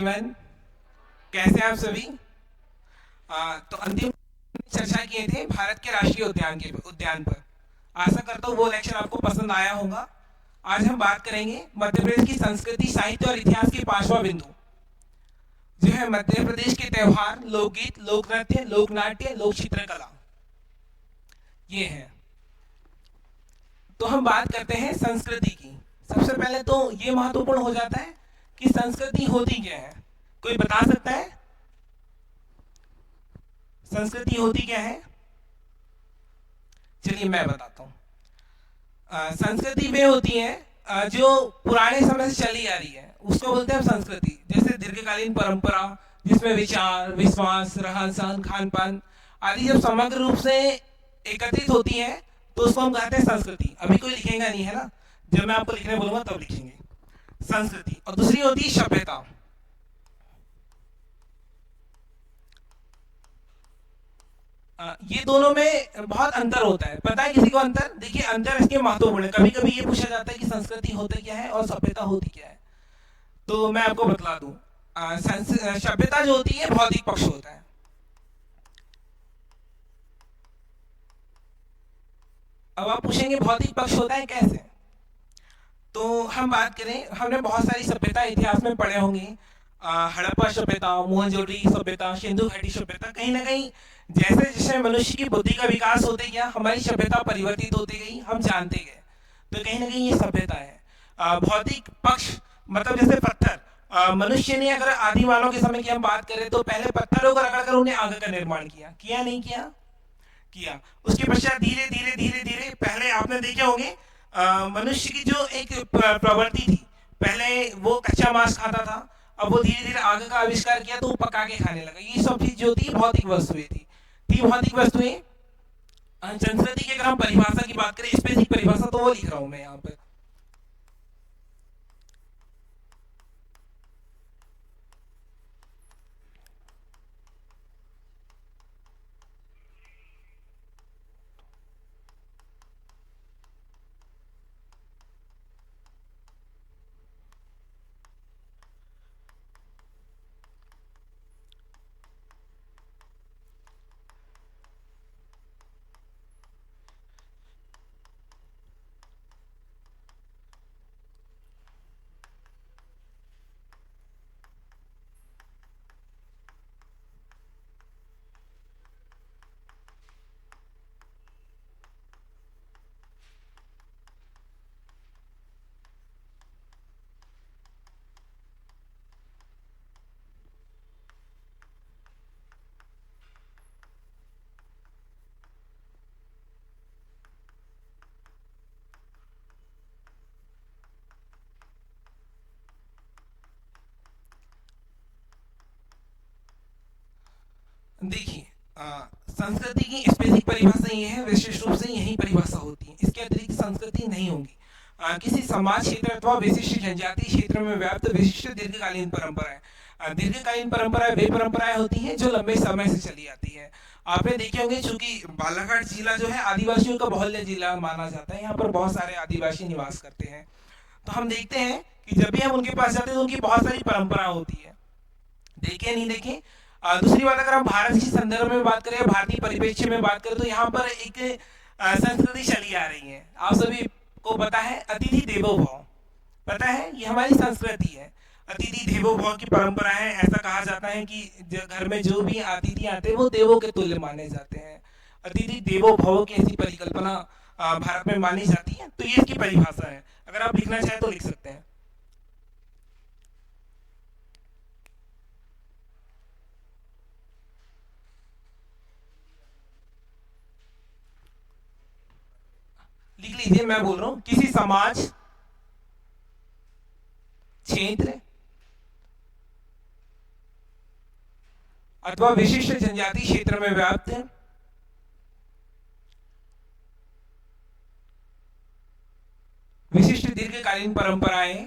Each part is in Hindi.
मैन, कैसे हैं आप सभी? तो अंतिम चर्चा किए थे भारत के राष्ट्रीय उद्यान पर। आशा करता हूँ वो लेक्चर आपको पसंद आया होगा। आज हम बात करेंगे मध्य प्रदेश की संस्कृति, साहित्य और इतिहास के पांचवा बिंदु, जो है मध्य प्रदेश के त्योहार, लोकगीत, लोक नृत्य, लोक नाट्य, लोक चित्रकला। ये है। तो हम बात करते हैं संस्कृति की। सबसे पहले तो ये महत्वपूर्ण हो जाता है कि संस्कृति होती क्या है। कोई बता सकता है संस्कृति होती क्या है? चलिए मैं बताता हूँ। संस्कृति वे होती है जो पुराने समय से चली आ रही है, उसको बोलते हैं संस्कृति। जैसे दीर्घकालीन परंपरा, जिसमें विचार, विश्वास, रहन सहन, खान पान आदि जब समग्र रूप से एकत्रित होती है तो उसको हम कहते हैं संस्कृति। अभी कोई लिखेगा नहीं है ना, जब मैं आपको लिखने बोलूंगा तब लिखेंगे संस्कृति। और दूसरी होती है सभ्यता। ये दोनों में बहुत अंतर होता है। पता है किसी को अंतर? देखिए, अंतर इसके महत्वपूर्ण है। कभी कभी ये पूछा जाता है कि संस्कृति होता क्या है और सभ्यता होती क्या है। तो मैं आपको बतला दूं। सभ्यता जो होती है भौतिक पक्ष होता है। अब आप पूछेंगे भौतिक पक्ष होता है कैसे? तो हम बात करें, हमने बहुत सारी सभ्यता इतिहास में पढ़े होंगे। हड़प्पा सभ्यता, मोहनजोदड़ो सभ्यता, सिंधु घाटी सभ्यता। कहीं ना कहीं जैसे जैसे मनुष्य की बुद्धि का विकास होते गया, हमारी सभ्यता परिवर्तित होती गई, हम जानते गए। तो कहीं ना कहीं ये सभ्यता है। भौतिक पक्ष मतलब जैसे पत्थर। मनुष्य ने अगर आदि मानव के समय की हम बात करें तो पहले पत्थरों को रगड़ कर उन्हें आग का निर्माण किया, किया नहीं किया? किया। उसके पश्चात धीरे धीरे धीरे धीरे पहले आपने देखे होंगे मनुष्य की जो एक प्रवृत्ति थी, पहले वो कच्चा मांस खाता था। अब वो धीरे धीरे आग का आविष्कार किया तो वो पका के खाने लगा। ये सब चीज जो थी भौतिक वस्तुएं थी भौतिक वस्तुएं। संस्कृति की अगर हम परिभाषा की बात करें, स्पेसिफिक परिभाषा, तो वो लिख रहा हूं मैं यहाँ पर। देखिए, संस्कृति की स्पेसिफिक परिभाषा ये है, विशिष्ट रूप से यही परिभाषा होती है। इसके अतिरिक्त संस्कृति नहीं होगी। किसी समाज क्षेत्र अथवा विशिष्ट जनजातीय क्षेत्र में व्याप्त विशिष्ट दीर्घकालीन परंपराएं। दीर्घकालीन परंपराएं वे परंपराएं होती हैं जो लंबे समय से चली आती है। आपने देखे होंगे, चूंकि बालाघाट जिला जो है आदिवासियों का बहुल्य जिला माना जाता है, यहाँ पर बहुत सारे आदिवासी निवास करते हैं। तो हम देखते हैं कि जब भी हम उनके पास जाते हैं तो उनकी बहुत सारी परंपरा होती है। देखे नहीं देखे? दूसरी बात, अगर हम भारत के संदर्भ में बात करें, भारतीय परिप्रेक्ष्य में बात करें, तो यहाँ पर एक संस्कृति चली आ रही है। आप सभी को पता है, अतिथि देवो भव। पता है, ये हमारी संस्कृति है। अतिथि देवो भव की परंपरा है। ऐसा कहा जाता है कि घर में जो भी अतिथि आते हैं वो देवों के तुल्य माने जाते हैं। अतिथि देवो भव की ऐसी परिकल्पना भारत में मानी जाती है। तो ये इसकी परिभाषा है। अगर आप लिखना चाहें तो लिख सकते हैं। लिख लीजिए, मैं बोल रहा हूं, किसी समाज, क्षेत्र अथवा विशिष्ट जनजाति क्षेत्र में व्याप्त विशिष्ट दीर्घकालीन परंपराएं,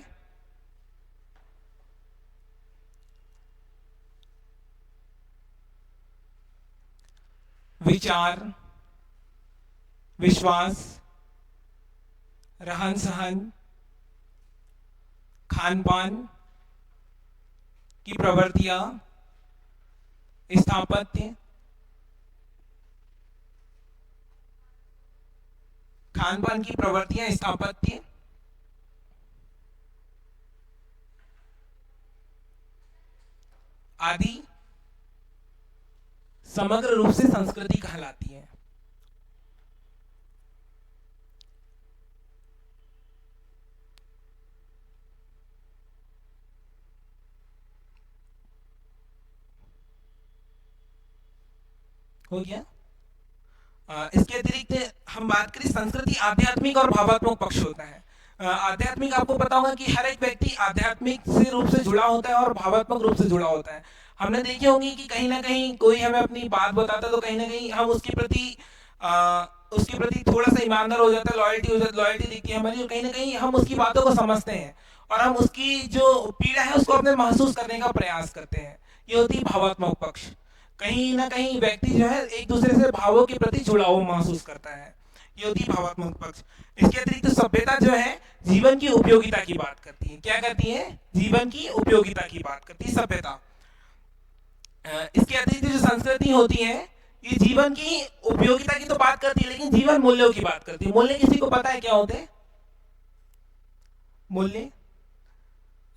विचार, विश्वास, रहन सहन, खान पान की प्रवृत्तियां, स्थापत्य, खान पान की प्रवृत्तियां, स्थापत्य आदि समग्र रूप से संस्कृति कहलाती है। हो गया। इसके अतिरिक्त हम बात करें, संस्कृति आध्यात्मिक और भावात्मक पक्ष होता है। आध्यात्मिक, आपको पता होगा कि हर एक व्यक्ति आध्यात्मिक से रूप से जुड़ा होता है और भावात्मक रूप से जुड़ा होता है। हमने देखे होंगे कि कहीं ना कहीं कोई हमें अपनी बात बताता है तो कहीं ना कहीं हम उसके प्रति थोड़ा सा ईमानदार हो जाता है, लॉयल्टी हो जाती, लॉयल्टी दिखती है हमारी, और कहीं ना कहीं हम उसकी बातों को समझते हैं और हम उसकी जो पीड़ा है उसको अपने महसूस करने का प्रयास करते हैं। ये होती है भावात्मक पक्ष। कहीं ना कहीं व्यक्ति जो है एक दूसरे से भावों के प्रति जुड़ाव महसूस करता है। ये होती है भावात्मक पक्ष। इसके अतिरिक्त सभ्यता जो है जीवन की उपयोगिता की बात करती है। क्या करती है? जीवन की उपयोगिता की बात करती है सभ्यता। इसके अतिरिक्त जो संस्कृति होती है ये जीवन की उपयोगिता की तो बात करती है, लेकिन जीवन मूल्यों की बात करती है। मूल्य किसी को पता है क्या होते हैं? मूल्य,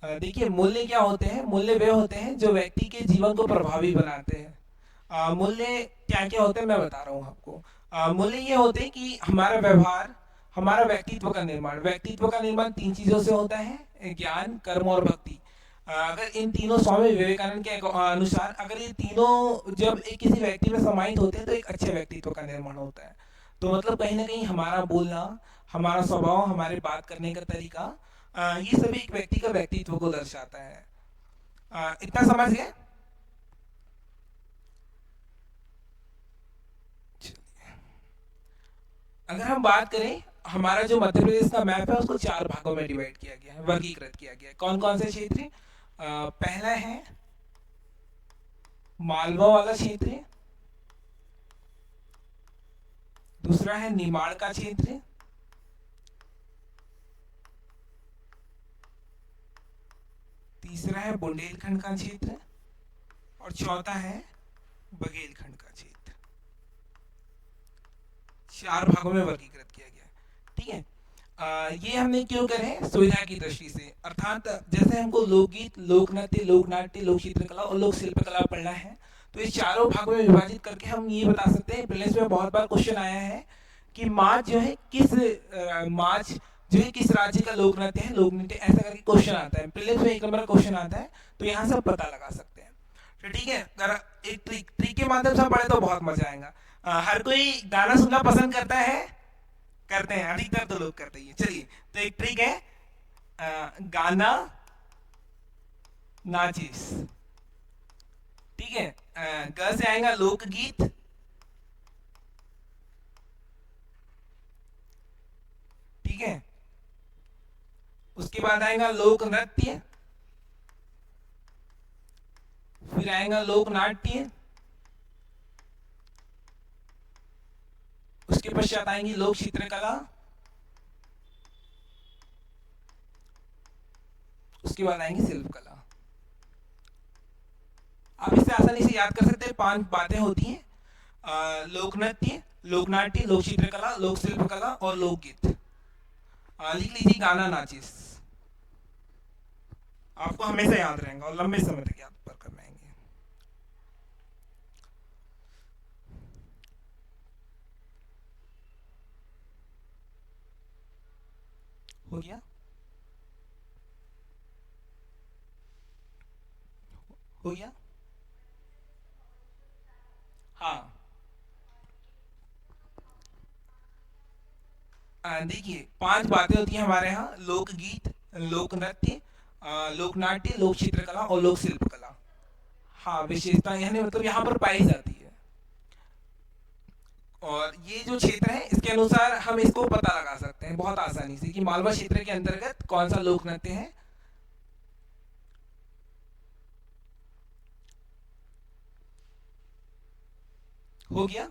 देखिए मूल्य क्या होते हैं? मूल्य वे होते हैं जो व्यक्ति के जीवन को प्रभावी बनाते हैं। मूल्य क्या क्या होते हैं मैं बता रहा हूँ आपको। मूल्य ये होते हैं कि हमारा व्यवहार, हमारा व्यक्तित्व का निर्माण। व्यक्तित्व का निर्माण तीन चीजों से होता है: ज्ञान, कर्म और भक्ति। अगर इन तीनों, स्वामी विवेकानंद के अनुसार, अगर ये तीनों जब एक किसी व्यक्ति में समाहित होते हैं तो एक अच्छे व्यक्तित्व का निर्माण होता है। तो मतलब कहीं ना कहीं हमारा बोलना, हमारा स्वभाव, हमारे बात करने का तरीका, ये सभी एक व्यक्ति का व्यक्तित्व को दर्शाता है। इतना समझ गए? अगर हम बात करें, हमारा जो मध्य प्रदेश का मैप है उसको चार भागों में डिवाइड किया गया है, वर्गीकृत किया गया है। कौन कौन से क्षेत्र? पहला है मालवा वाला क्षेत्र, दूसरा है निमाड़ का क्षेत्र, तीसरा है बुंदेलखंड का क्षेत्र और चौथा है बघेलखंड का क्षेत्र। चार भागों में वर्गीकृत किया गया। ठीक है। ये हमने क्यों करे? सुविधा की दृष्टि से। अर्थात जैसे हमको लोकगीत, लोक नृत्य, लोक नाट्य, लोक चित्रकला और लोक शिल्पकला पढ़ना है, तो इस चारों भागों में विभाजित करके हम ये बता सकते हैं। प्रीलिम्स में बहुत बार क्वेश्चन आया है कि माच जो है किस माच जो है किस राज्य का लोक नृत्य है, लोक नृत्य, ऐसा करके क्वेश्चन आता है। प्रीलिम्स में एक नंबर का क्वेश्चन आता है, तो यहाँ से आप पता लगा सकते हैं। तो ठीक है, अगर एक ट्रिक के माध्यम से हम पढ़े तो बहुत मजा आएगा। हर कोई गाना सुनना पसंद करता है? करते हैं, अधिकतर तो लोग करते ही हैं। चलिए, तो एक ट्रिक है, गाना नाचिस। ठीक है। ग से आएगा लोकगीत, ठीक है। उसके बाद आएगा लोक नृत्य, फिर आएगा लोक नाट्य, उसके पश्चात आएंगी लोक चित्रकला, उसके बाद आएंगी शिल्पकला। आप इसे आसानी से याद कर सकते हैं। पांच बातें होती हैं: लोक नृत्य, लोक नाट्य, लोक चित्रकला, लोक शिल्पकला और लोकगीत। लिख लीजिए गाना नाचिस, आपको हमेशा याद रहेगा और लंबे समय तक याद पर कर रहेंगे। हो गया? हो गया? हाँ। देखिए, पांच बातें होती हैं हमारे यहाँ: लोकगीत, लोक नृत्य, लोक नाट्य, लोक चित्रकला और लोक शिल्पकला। हाँ, विशेषता यानी मतलब यहाँ पर पाई जाती है। और ये जो क्षेत्र है इसके अनुसार हम इसको पता लगा सकते हैं बहुत आसानी से कि मालवा क्षेत्र के अंतर्गत कौन सा लोक नृत्य है। हो गया?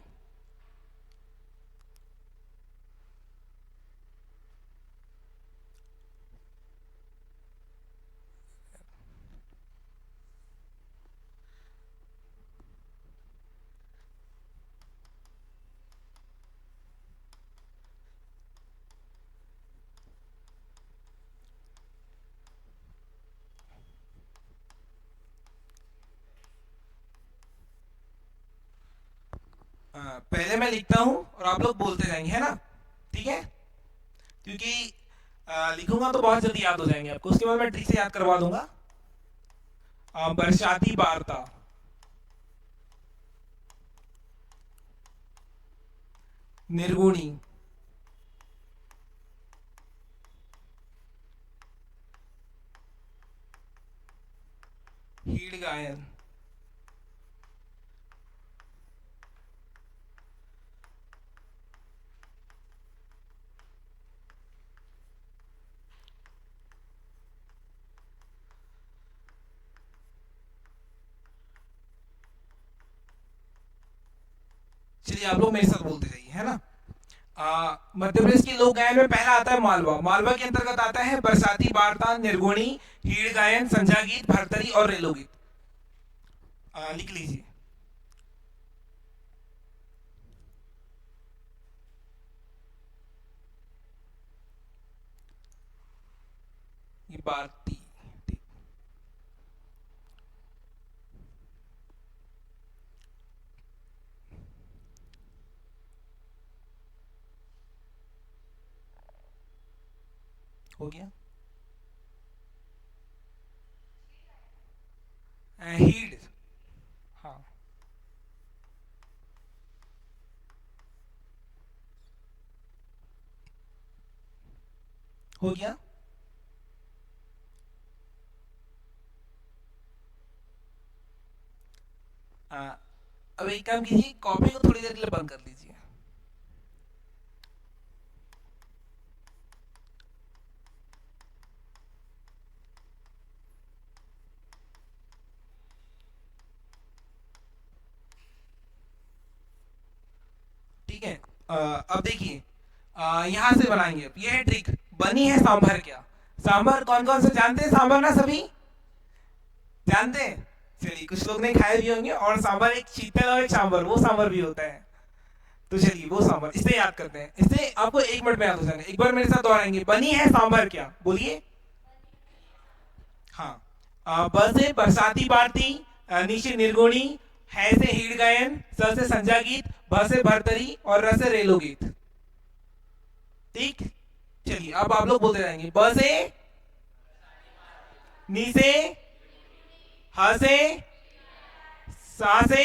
पहले मैं लिखता हूं और आप लोग बोलते जाएंगे, है ना? ठीक है, क्योंकि लिखूंगा तो बहुत जल्दी याद हो जाएंगे आपको, उसके बाद मैं ट्रिक से याद करवा दूंगा। बरसाती वार्ता, निर्गुणी, हीड़ गायन, चलिए आप लोग मेरे साथ बोलते जाइए, है ना? मध्य प्रदेश के लोक गायन में पहला आता है मालवा। मालवा के अंतर्गत आता है बरसाती वार्ता, निर्गुणी, हीड़ गायन, संध्या गीत, भरतरी और रेलो गीत। लिख लीजिए। ये भारती, ठीक। हो गया। हीड़, हाँ। हो गया। अब एक काम कीजिए, कॉपी को थोड़ी देर के लिए बंद कर लीजिए। ठीक है, अब देखिए, यहां से बनाएंगे। अब ये है ट्रिक, बनी है सांभर क्या? सांभर कौन कौन से जानते हैं? सांभर ना सभी जानते हैं? चलिए, कुछ लोग नहीं खाए भी होंगे। और सांभर एक शीतल और एक सांभर, वो सांभर भी होता है। तो चलिए, वो सांभर इससे याद करते हैं। इससे आपको 1 मिनट में याद हो जाएगा। एक बार मेरे साथ दोहराएंगे, बनी है सांभर क्या? बोलिए। हाँ। ब से बरसाती बारती, नी से निर्गुणी, है से हीड़ गायन, स से संध्या गीत, भ से भरतरी और र से रेलो गीत। ठीक। चलिए, अब आप लोग बोलते जाएंगे। ब से, नी से, ह से, सा से,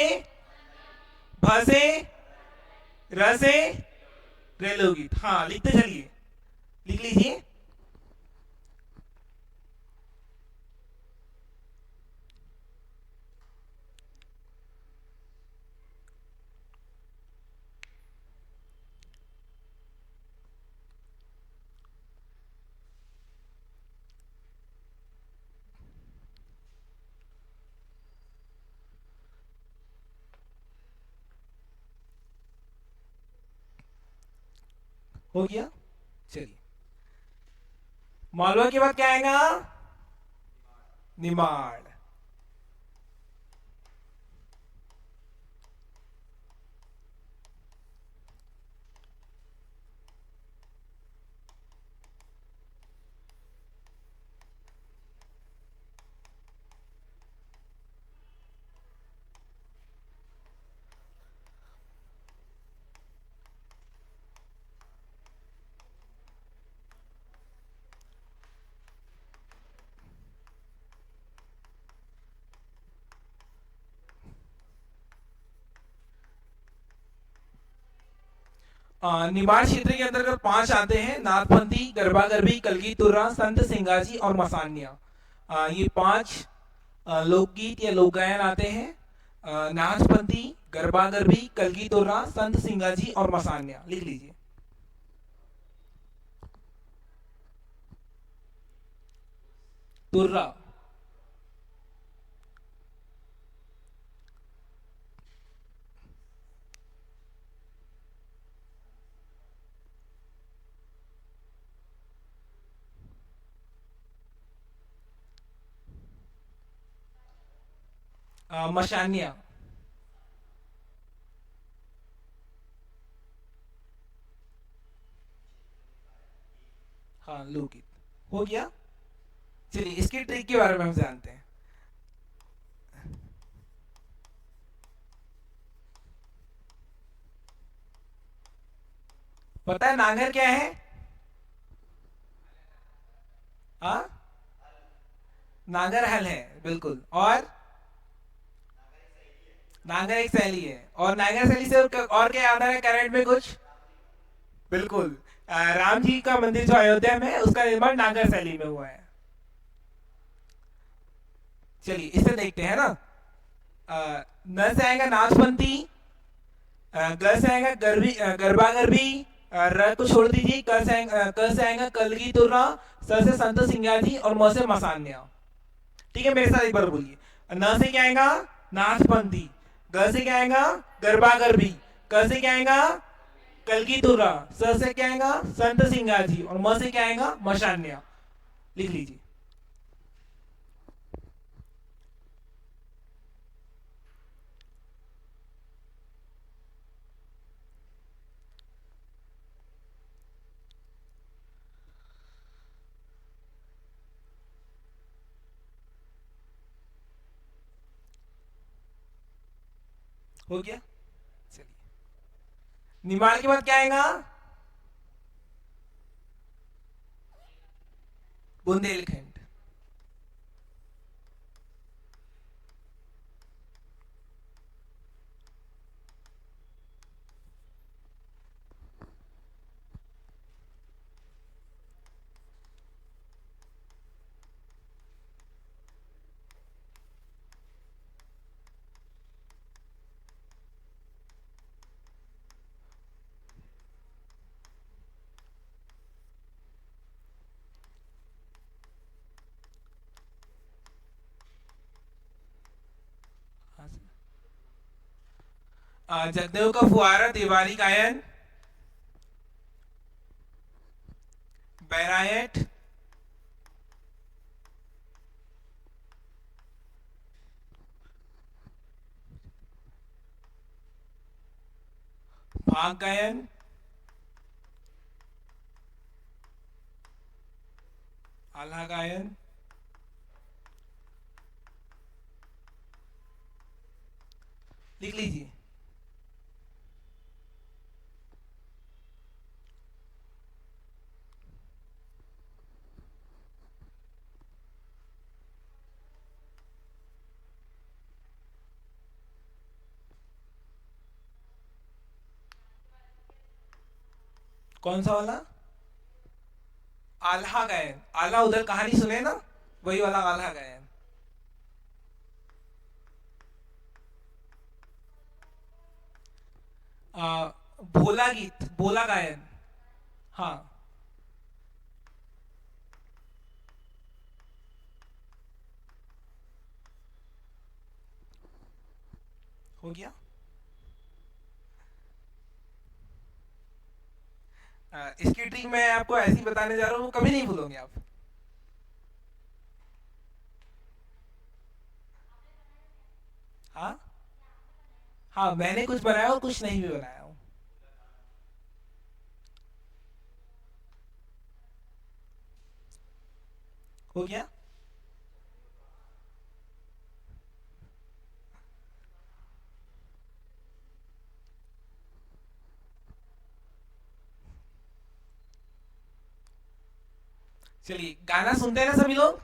भ से, र से रेलो गीत। हाँ, लिखते चलिए, लिख लीजिए। हो गया। चलिए, मालवा के बाद क्या आएगा? निमाड़। निमाड़ क्षेत्र के अंतर्गत 5 आते हैं: नाथपंथी, गरबा गरबी, कलगी तुर्रा, संत सिंगाजी और मसानिया। ये 5 लोकगीत या लोक गायन आते हैं। नाथपंथी, गरबा गरबी, कलगी तुर्रा, संत सिंगाजी और मसानिया। लिख लीजिए। तुर्रा, मशानिया। हाँ, लोकगीत। हो गया। चलिए, इसकी ट्रिक के बारे में हम जानते हैं। पता है नागर क्या है? हाँ, नागर हल है, बिल्कुल। और नागर एक शैली है, और नागर शैली से और क्या याद आ रहा है करंट में कुछ? बिल्कुल। राम जी का मंदिर जो अयोध्या में है उसका निर्माण नागर शैली में हुआ है। चलिए इसे देखते हैं ना। न से आएगा नाचपंथी, ग से आएगा गरबी, गरबा गरबी, र को छोड़ दीजिए, क से आएगा कलगी तुर्रा, स से संत सिंगार जी, और म से मसान्या। ठीक है, मेरे साथ एक बार बोलिए। न से क्या आएगा? नाचपंथी। ग से क्या आएगा? गरबा गरबी। क से क्या आएगा? कलगी तुर्रा। स से क्या आएगा? संत सिंगार जी, और म से क्या आएगा? मशान्या। लिख लीजिए। हो गया? चलिए, निमाड़ के बाद क्या आएगा? बुंदेलखंड। जगदेव का फुहारा, दीवारी गायन, बैरायट, भाग गायन, आल्हा गायन। लिख लीजिए। कौन सा वाला? आल्हा गायन। आल्हा उधर कहानी सुने ना, वही वाला आल्हा गायन। भोला गीत, भोला गायन। हाँ। हो गया। इसकी ट्रिक मैं आपको ऐसी बताने जा रहा हूँ, कभी नहीं भूलोगे आप। हाँ, हाँ, मैंने कुछ बनाया और कुछ नहीं भी बनाया हूँ। हो गया। चलिए, गाना सुनते हैं ना सभी लोग?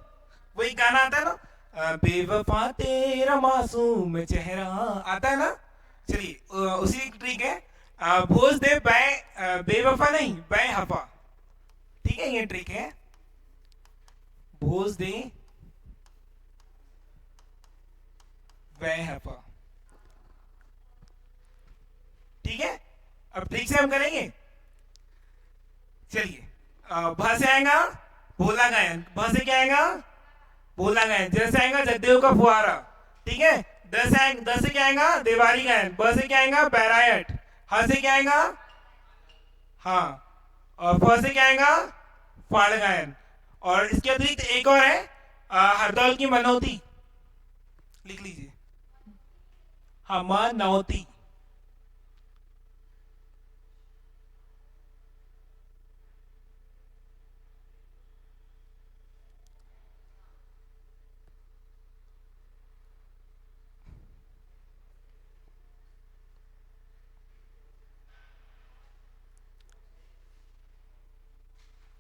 वही गाना आता है ना, बेवफा तेरा मासूम चेहरा, आता है ना? चलिए, उसी की ट्रिक है। भोज दे बै, बेवफा नहीं, बै हफा। ठीक है, ये ट्रिक है। भोज दे बै हफा। ठीक है, अब ठीक से हम करेंगे। चलिए, भ से आएगा भोला गायन, भ से क्या आएगा? भोला गायन। जैसे आएगा जगदेव का फुहारा। ठीक है। द से क्या आएगा? देवारी गायन। ब से क्या आएगा? बैरायट। ह से क्या आएगा? हाँ। और फ से क्या आएगा? फाड़ गायन। और इसके अतिरिक्त एक और है, हरदौल की मनौती। लिख लीजिए। हाँ, मनौती।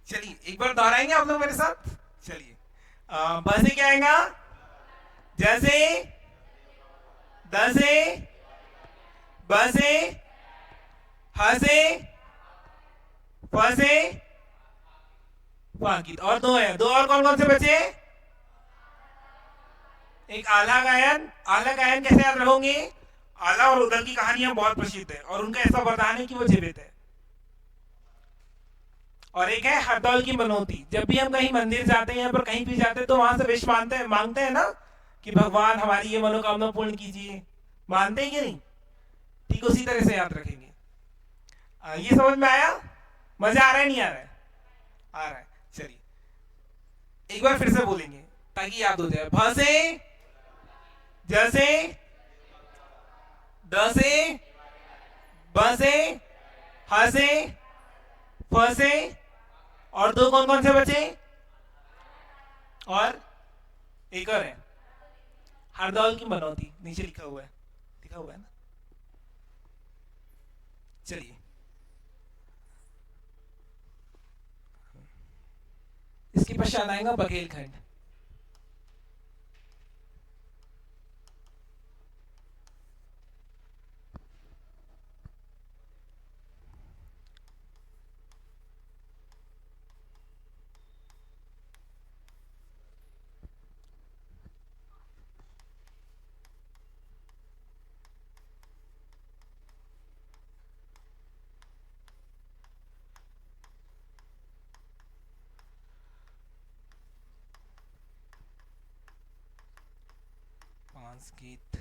चलिए एक बार दोहराएंगे आप लोग मेरे साथ। चलिए ब से क्या आएगा? जैसे, द से, ब से, ह से, फ से, गीत। और दो है, दो और कौन कौन से बचे? एक आला गायन। आला गायन कैसे याद रखोगे? आला और उदल की कहानियां बहुत प्रसिद्ध है और उनका ऐसा वरदान है कि वो जीवित है। और एक है हरदौल की मनोती। जब भी हम कहीं मंदिर जाते हैं पर कहीं भी जाते हैं तो वहां से विश मांगते हैं ना कि भगवान हमारी ये मनोकामना पूर्ण कीजिए। मानते हैं कि नहीं? ठीक उसी तरह से याद रखेंगे। ये समझ में आया? मजा आ रहा है नहीं आ रहा है? आ रहा है। चलिए एक बार फिर से बोलेंगे ताकि याद हो जाए। भ से, ज से, द से, ब से, ह से, फ से, और दो कौन कौन से बचे? और एक और है हरदौल की मनौती। नीचे लिखा हुआ है, लिखा हुआ है ना? चलिए इसके पश्चात आएगा बघेलखंड। पांच गीत।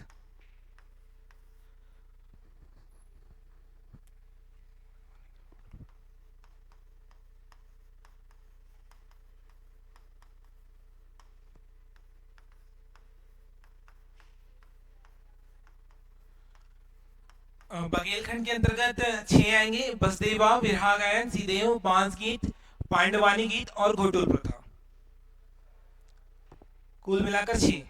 बघेलखंड के अंतर्गत 6 आएंगे। बसदेवा, विरहा गायन, सीदेव, पांच गीत, पांडवानी गीत और घोटुल प्रथा। कुल मिलाकर 6।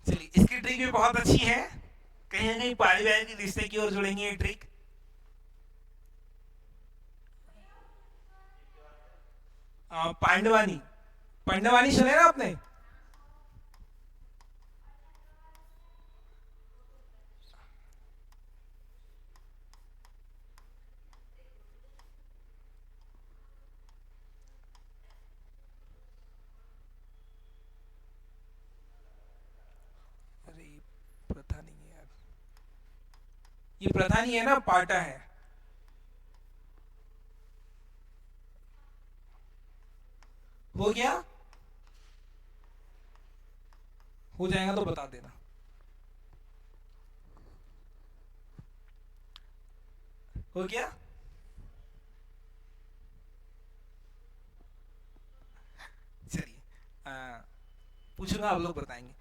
चलिए इसकी ट्रिक भी बहुत अच्छी है। कहीं ना कहीं पारिवारिक रिश्ते की ओर जुड़ेंगे ये ट्रिक। पांडवानी। पांडवानी सुने ना आपने? अरे प्रथा नहीं है यार, ये प्रथा नहीं है ना, पाटा है। हो गया? हो जाएगा तो बता देना। हो गया? चलिए पूछूंगा, आप लोग बताएंगे।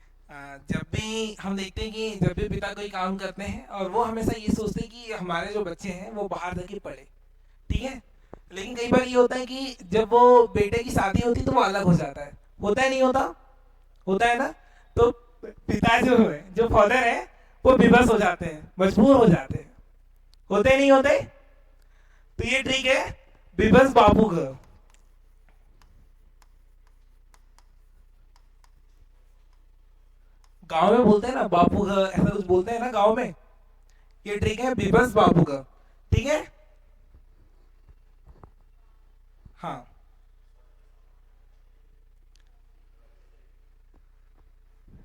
जब भी हम देखते हैं कि जब भी पिता कोई काम करते हैं और वो हमेशा ये सोचते हैं कि हमारे जो बच्चे हैं वो बाहर जाके पढ़े, ठीक है। लेकिन कई बार ये होता है कि जब वो बेटे की शादी होती है तो वो अलग हो जाता है। होता है नहीं होता? होता है ना? तो पिता जो है, जो फादर है, वो विवश हो जाते हैं, मजबूर हो जाते हैं। होते नहीं होते? तो ये ट्रिक है विवश बाबू का। गांव में बोलते हैं ना बापू का, ऐसा कुछ बोलते हैं ना गांव में। ये ट्रिक है विवश बापू का, ठीक है। हाँ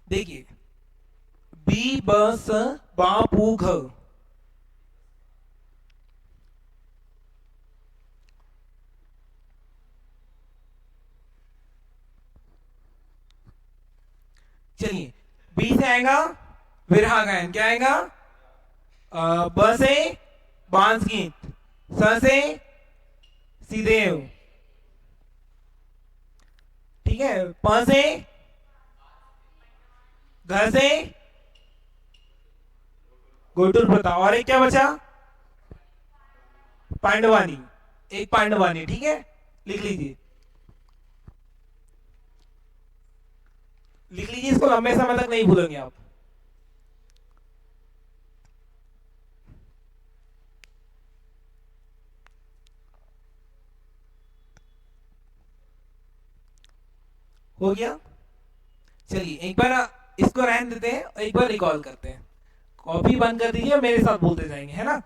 देखिए, बी बस बापू घ। चलिए बी से आएगा विरहा गायन। क्या आएगा? ब से बांस गीत, स से सीदेव, ठीक है। प से घ से गोटुल प्रथा। और एक क्या बचा? पांडवानी। एक पांडवानी, ठीक है। लिख लीजिए, लिख लीजिए, इसको लंबे समय तक नहीं भूलेंगे आप। हो गया? चलिए एक बार इसको रहने देते हैं और एक बार रिकॉल करते हैं। कॉपी बंद कर दीजिए, मेरे साथ बोलते जाएंगे, है ना।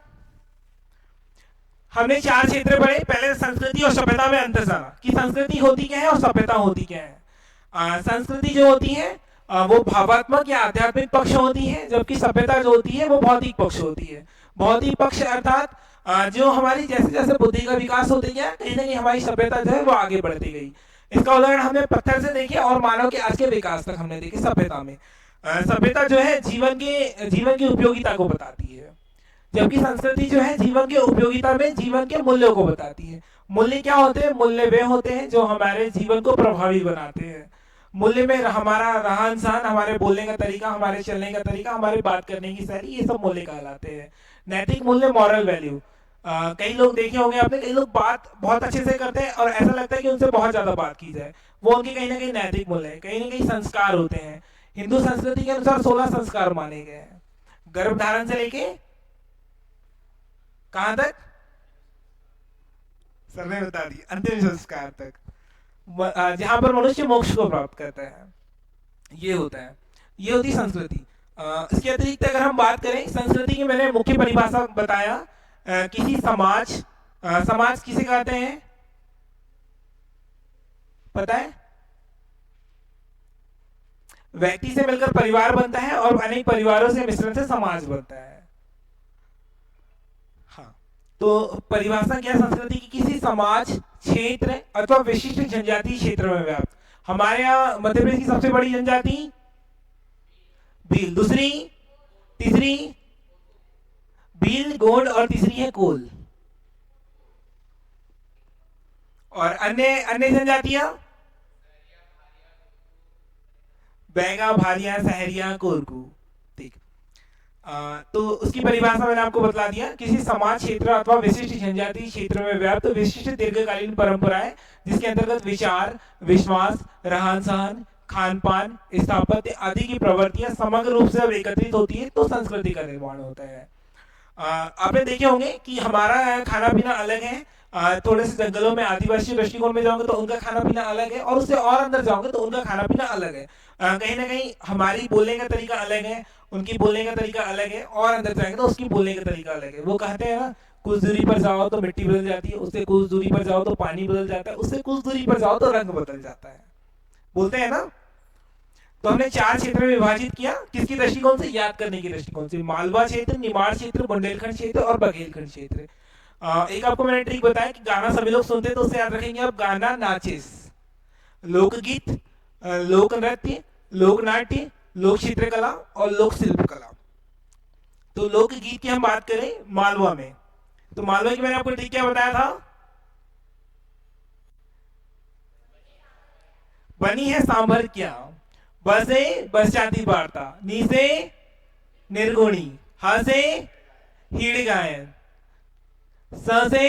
हमने 4 क्षेत्र पढ़े। पहले संस्कृति और सभ्यता में अंतर जाना कि संस्कृति होती क्या है और सभ्यता होती क्या है। संस्कृति जो होती है वो भावात्मक या आध्यात्मिक पक्ष होती है, जबकि सभ्यता जो होती है वो भौतिक पक्ष होती है। भौतिक पक्ष अर्थात जो हमारी जैसे जैसे बुद्धि का विकास होते गया, कहीं ना कहीं हमारी सभ्यता जो है वो आगे बढ़ती गई। इसका उदाहरण हमने पत्थर से देखे और मानव के आज के विकास तक हमने देखे सभ्यता में। सभ्यता जो है जीवन की उपयोगिता को बताती है, जबकि संस्कृति जो है जीवन की उपयोगिता में जीवन के मूल्यों को बताती है। मूल्य क्या होते हैं? मूल्य वे होते हैं जो हमारे जीवन को प्रभावी बनाते हैं। मूल्य में हमारा रहन सहन, हमारे बोलने का तरीका, हमारे चलने का तरीका, हमारे बात करने की शैली, ये सब मूल्य कहलाते हैं। नैतिक मूल्य, मॉरल वैल्यू। कई लोग देखे होंगे आपने, कई लोग बात बहुत अच्छे से करते हैं और ऐसा लगता है कि उनसे बहुत ज्यादा बात की जाए, वो उनके कहीं ना कहीं नैतिक मूल्य है, कहीं ना कहीं संस्कार होते हैं। हिंदू संस्कृति के अनुसार 16 संस्कार माने गए हैं, गर्भधारण से लेके कहां तक? सर ने बता दी, अंतिम संस्कार तक, जहां पर मनुष्य मोक्ष को प्राप्त करता है। ये होता है, ये होती संस्कृति। इसके अतिरिक्त अगर हम बात करें संस्कृति की, मैंने मुख्य परिभाषा बताया। किसी समाज, समाज किसे कहते हैं पता है? व्यक्ति से मिलकर परिवार बनता है और अनेक परिवारों से मिश्रण से समाज बनता है। हाँ, तो परिभाषा क्या संस्कृति की? किसी समाज, क्षेत्र अथवा विशिष्ट जनजातीय क्षेत्र में व्याप्त। हमारे यहाँ मध्य प्रदेश की सबसे बड़ी जनजाति भील, दूसरी, तीसरी भील, गोंड और तीसरी है कोल। और अन्य अन्य जनजातियां बैगा, भारिया, सहरिया, कोरकू। ठीक। तो उसकी परिभाषा मैंने आपको बतला दिया। किसी समाज, क्षेत्र अथवा विशिष्ट जनजातीय क्षेत्र में व्याप्त विशिष्ट दीर्घकालीन परंपराएं जिसके अंतर्गत विचार, विश्वास, रहन सहन, खान पान, स्थापत्य आदि की प्रवृत्तियां समग्र रूप से अब एकत्रित होती है तो संस्कृति का निर्माण होता है। आपने देखे होंगे कि हमारा खाना पीना अलग है। थोड़े से जंगलों में आदिवासी दृष्टिकोण में जाओगे तो उनका खाना पीना अलग है, और उससे और अंदर जाओगे तो उनका खाना पीना अलग है। कहीं ना कहीं हमारी बोलने का तरीका अलग है, उनकी बोलने का तरीका अलग है, और अंदर जाएंगे तो उसकी बोलने का तरीका अलग है। वो कहते हैं ना, कुछ दूरी पर जाओ तो मिट्टी बदल जाती है, उससे कुछ दूरी पर जाओ तो पानी बदल जाता है, उससे कुछ दूरी पर जाओ तो रंग बदल जाता है, बोलते हैं ना। तो हमने 4 क्षेत्र में विभाजित किया, किसकी दृष्टिकोण से? याद करने की दृष्टिकोण से। मालवा क्षेत्र, निमाड़ क्षेत्र, बुंदेलखंड क्षेत्र और बघेलखंड क्षेत्र। एक आपको मैंने ट्रिक बताया कि गाना सभी लोग सुनते हैं तो उससे याद रखेंगे आप। गाना, नाचिस, लोकगीत, लोक नृत्य, लोक नाट्य, लोक चित्रकला और लोक शिल्प कला। तो लोकगीत की हम बात करें मालवा में, तो मालवा की मैंने आपको ट्रिक क्या बताया था? बनी है सांभर क्या, बसे बसचाती वार्ता, नीसे निर्गुणी, हसे हीड़ गायन, से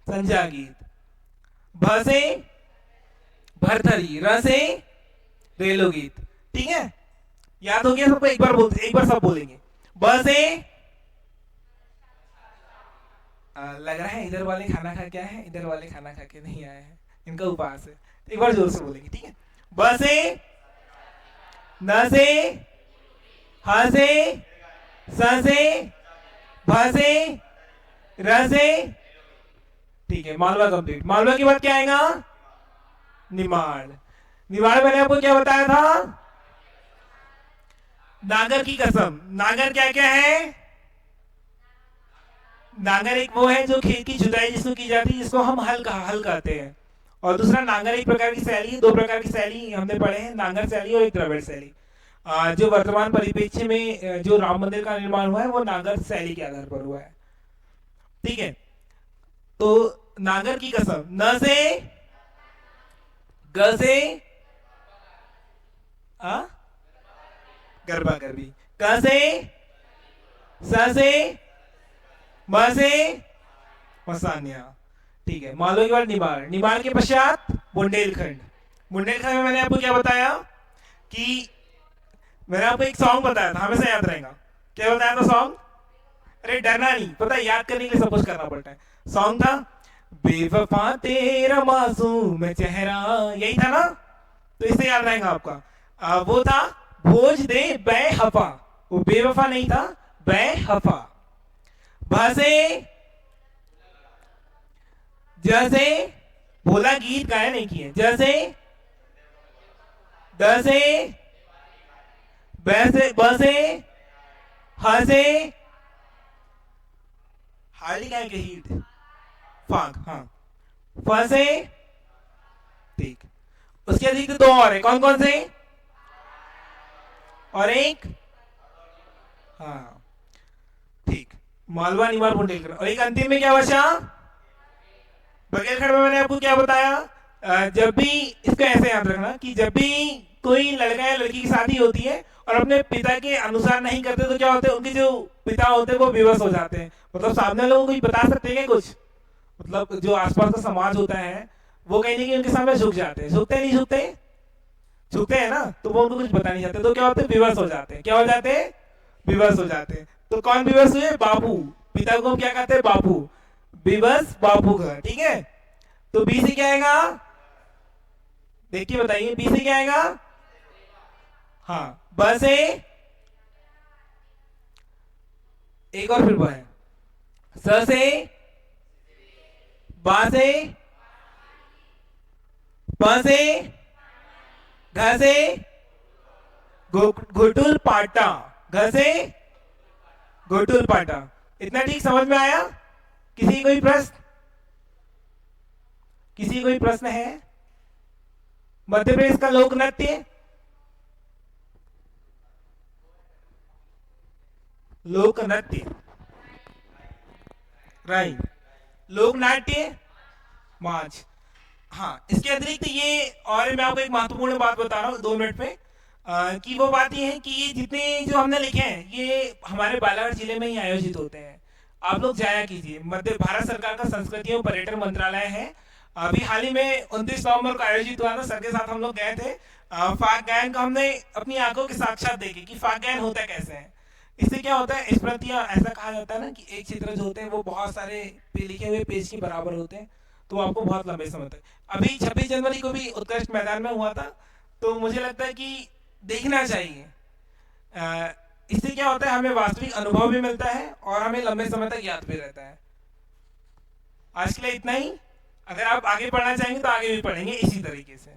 संजा गीत, भसे भरथरी, रसे रेलो गीत। ठीक है, याद हो गया सबको? एक बार सब बोलेंगे। बसे लग रहा है इधर वाले खाना खा के आए हैं, इधर वाले खाना खा के नहीं आए हैं, इनका उपवास है। एक बार जोर से बोलेंगे, ठीक है? बसे नसे हसे ससे भसे रसे। ठीक है, मालवा कंप्लीट। मालवा के बाद क्या आएगा? निमाड़। निमाड़ मैंने आपको क्या बताया था? नागर की कसम। नागर क्या क्या है? नागर एक वो है जो खेत की जुताई जिसको की जाती है, जिसको हम हल कहते हैं। और दूसरा नांगर एक प्रकार की शैली, 2 प्रकार की शैली हमने पढ़े हैं, नांगर शैली और एक द्रविड़ शैली। जो वर्तमान परिप्रेक्ष्य में जो राम मंदिर का निर्माण हुआ है वो नांगर शैली के आधार पर हुआ है। ठीक है, तो नांगर की कसम, न से ग से गरबा गरबी, क से स से म से मसानिया। ठीक है, मालवा के बाद निमाड़। निमाड़ के पश्चात बुंदेलखंड। बुंदेलखंड में मैंने आपको क्या बताया कि मैंने आपको एक सॉन्ग बताया था, हमेशा याद रहेगा। क्या बताया था सॉन्ग? अरे डरना नहीं, पता है याद करने के लिए सब कुछ करना पड़ता है। सॉन्ग था बेवफा तेरा मासूम चेहरा, यही था ना? तो इससे याद रहेगा आपका। वो था बोझ दे बेहफा, वो बेवफा नहीं था, बेहफा। भसे जैसे बोला, गीत गाया नहीं किए। जैसे दसे बैसे बसे हसे हार्डली क्या है हीट फाक, हाँ फंसे। ठीक, उसके अधिक दो और है, कौन कौन से? और एक, हाँ ठीक, मालवा निवार बुंडेलकर। और एक अंतिम में क्या बचा? बघेलखंड में मैंने आपको क्या बताया? जब भी, इसको ऐसे याद रखना कि जब भी कोई लड़का या लड़की की शादी होती है और अपने पिता के अनुसार नहीं करते तो क्या होते हैं, उनके जो पिता होते हैं वो विवश हो जाते हैं। मतलब सामने लोगों को बता सकते हैं कुछ, मतलब जो आसपास का समाज होता है वो कहीं ना कहीं उनके सामने झुक जाते हैं। झुकते नहीं झुकते? झुकते हैं ना, तो वो उनको कुछ बता नहीं चाहते, तो क्या होते हैं, विवश हो जाते हैं। क्या हो जाते हैं? विवश हो जाते हैं। तो कौन विवश हुए? बापू। पिता को क्या कहते हैं? बापू। विवश बापू का, ठीक है। तो बी से क्या आएगा? देखिए बताइए, बी से क्या आएगा? हाँ, ब से एक और फिर ब है, स से बा से प से घ से घुटुल पाटा, घ से घुटुल पाटा। इतना ठीक समझ में आया? किसी कोई प्रश्न? किसी कोई प्रश्न है? मध्य प्रदेश का लोक नृत्य, लोक नृत्य, राइट, लोक नाट्य मार्च। हाँ, इसके अतिरिक्त ये, और मैं आपको एक महत्वपूर्ण बात बता रहा हूँ 2 मिनट में, कि वो बात ये है कि ये जितने जो हमने लिखे हैं ये हमारे बालाघाट जिले में ही आयोजित होते हैं। आप लोग जाया कीजिए। मध्य भारत सरकार का संस्कृति एवं पर्यटन मंत्रालय है। अभी हाल ही में 29 नवंबर को आयोजित हुआ था, सर के साथ हम लोग गए थे। फाग गायन का हमने अपनी आंखों के साक्षात देखे कि फाग गायन होता कैसे है। इससे क्या होता है, स्मृतियां, ऐसा कहा जाता है ना कि एक चित्र जो होते हैं वो बहुत सारे लिखे हुए पेज के बराबर होते हैं, तो आपको बहुत लंबे समय तक। अभी 26 जनवरी को भी उत्कृष्ट मैदान में हुआ था, तो मुझे लगता है कि देखना चाहिए। इससे क्या होता है, हमें वास्तविक अनुभव भी मिलता है और हमें लंबे समय तक याद भी रहता है। आज के लिए इतना ही। अगर आप आगे पढ़ना चाहेंगे तो आगे भी पढ़ेंगे इसी तरीके से।